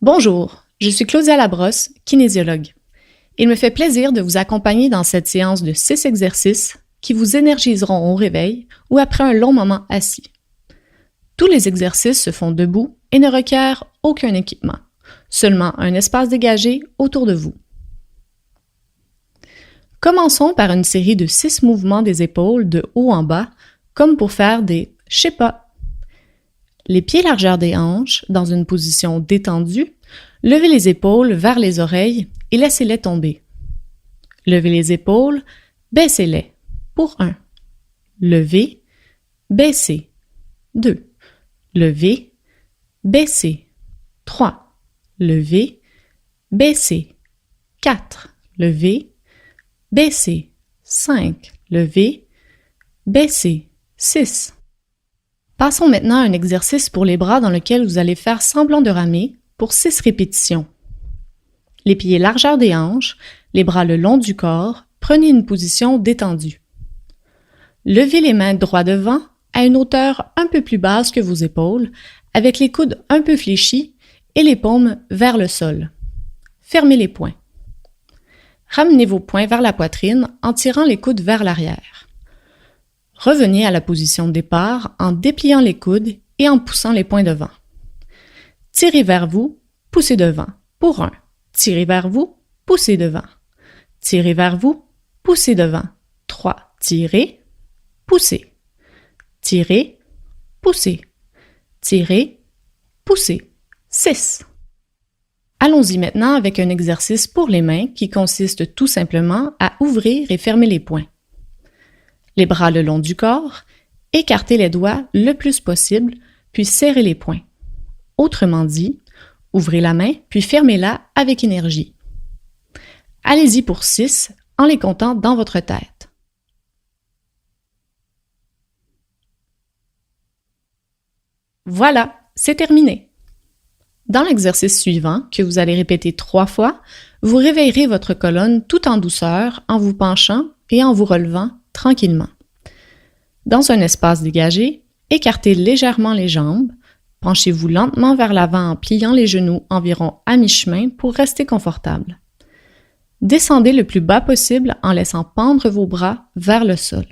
Bonjour, je suis Claudia Labrosse, kinésiologue. Il me fait plaisir de vous accompagner dans cette séance de 6 exercices qui vous énergiseront au réveil ou après un long moment assis. Tous les exercices se font debout et ne requièrent aucun équipement, seulement un espace dégagé autour de vous. Commençons par une série de 6 mouvements des épaules de haut en bas, comme pour faire des « je sais pas ». Les pieds largeur des hanches, dans une position détendue, levez les épaules vers les oreilles et laissez-les tomber. Levez les épaules, baissez-les. Pour 1. Levez, baissez. 2. Levez, baissez. 3. Levez, baissez. 4. Levez, baissez. 5. Levez, baissez. 6. Passons maintenant à un exercice pour les bras dans lequel vous allez faire semblant de ramer pour 6 répétitions. Les pieds largeur des hanches, les bras le long du corps, prenez une position détendue. Levez les mains droit devant à une hauteur un peu plus basse que vos épaules, avec les coudes un peu fléchis et les paumes vers le sol. Fermez les poings. Ramenez vos poings vers la poitrine en tirant les coudes vers l'arrière. Revenez à la position de départ en dépliant les coudes et en poussant les poings devant. Tirez vers vous, poussez devant. Pour 1. Tirez vers vous, poussez devant. Tirez vers vous, poussez devant. 3. Tirez, poussez. Tirez, poussez. Tirez, poussez. 6. Allons-y maintenant avec un exercice pour les mains qui consiste tout simplement à ouvrir et fermer les poings. Les bras le long du corps, écartez les doigts le plus possible, puis serrez les poings. Autrement dit, ouvrez la main, puis fermez-la avec énergie. Allez-y pour 6 en les comptant dans votre tête. Voilà, c'est terminé. Dans l'exercice suivant, que vous allez répéter 3 fois, vous réveillerez votre colonne tout en douceur en vous penchant et en vous relevant tranquillement. Dans un espace dégagé, écartez légèrement les jambes, penchez-vous lentement vers l'avant en pliant les genoux environ à mi-chemin pour rester confortable. Descendez le plus bas possible en laissant pendre vos bras vers le sol.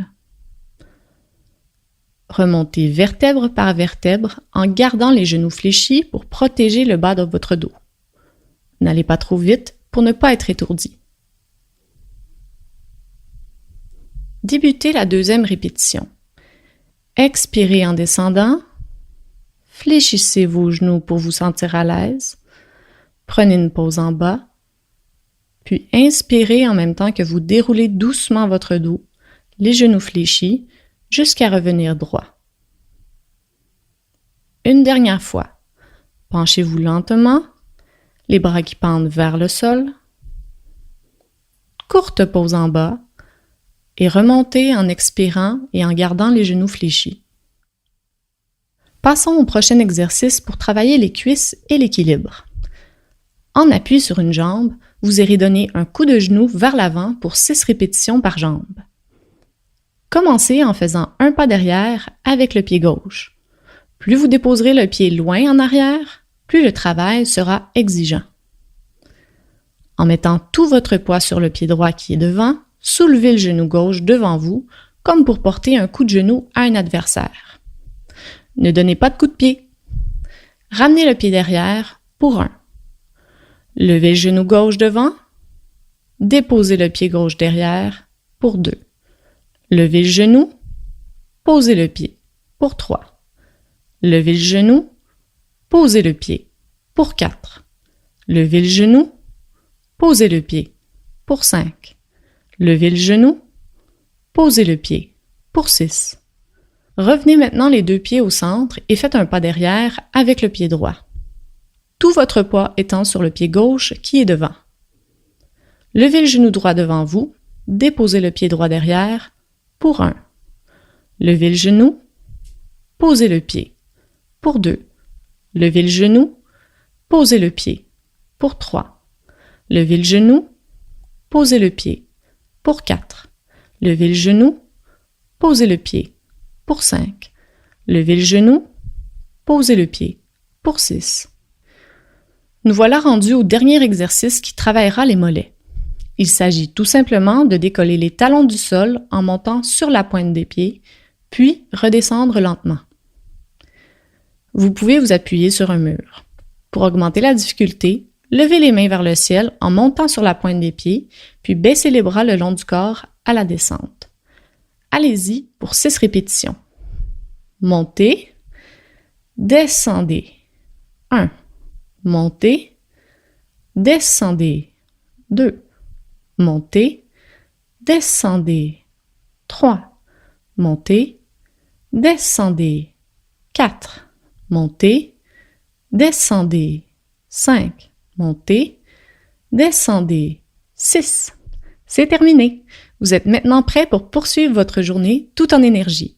Remontez vertèbre par vertèbre en gardant les genoux fléchis pour protéger le bas de votre dos. N'allez pas trop vite pour ne pas être étourdi. Débutez la deuxième répétition. Expirez en descendant. Fléchissez vos genoux pour vous sentir à l'aise. Prenez une pause en bas. Puis inspirez en même temps que vous déroulez doucement votre dos, les genoux fléchis, jusqu'à revenir droit. Une dernière fois. Penchez-vous lentement, les bras qui pendent vers le sol. Courte pause en bas. Et remontez en expirant et en gardant les genoux fléchis. Passons au prochain exercice pour travailler les cuisses et l'équilibre. En appui sur une jambe, vous irez donner un coup de genou vers l'avant pour 6 répétitions par jambe. Commencez en faisant un pas derrière avec le pied gauche. Plus vous déposerez le pied loin en arrière, plus le travail sera exigeant. En mettant tout votre poids sur le pied droit qui est devant, soulevez le genou gauche devant vous, comme pour porter un coup de genou à un adversaire. Ne donnez pas de coup de pied. Ramenez le pied derrière pour 1. Levez le genou gauche devant. Déposez le pied gauche derrière pour 2. Levez le genou. Posez le pied pour 3. Levez le genou. Posez le pied pour 4. Levez le genou. Posez le pied pour 5. Levez le genou, posez le pied pour 6. Revenez maintenant les 2 pieds au centre et faites un pas derrière avec le pied droit. Tout votre poids étant sur le pied gauche qui est devant. Levez le genou droit devant vous, déposez le pied droit derrière pour 1. Levez le genou, posez le pied pour 2. Levez le genou, posez le pied pour 3. Levez le genou, posez le pied pour 4. Levez le genou, posez le pied pour 5. Levez le genou, posez le pied pour 6. Nous voilà rendus au dernier exercice qui travaillera les mollets. Il s'agit tout simplement de décoller les talons du sol en montant sur la pointe des pieds, puis redescendre lentement. Vous pouvez vous appuyer sur un mur. Pour augmenter la difficulté, levez les mains vers le ciel en montant sur la pointe des pieds, puis baissez les bras le long du corps à la descente. Allez-y pour 6 répétitions. Montez, descendez. 1. Montez, descendez. 2. Montez, descendez. 3. Montez, descendez. 4. Montez, descendez. 5. Montez, descendez. 6. C'est terminé. Vous êtes maintenant prêt pour poursuivre votre journée tout en énergie.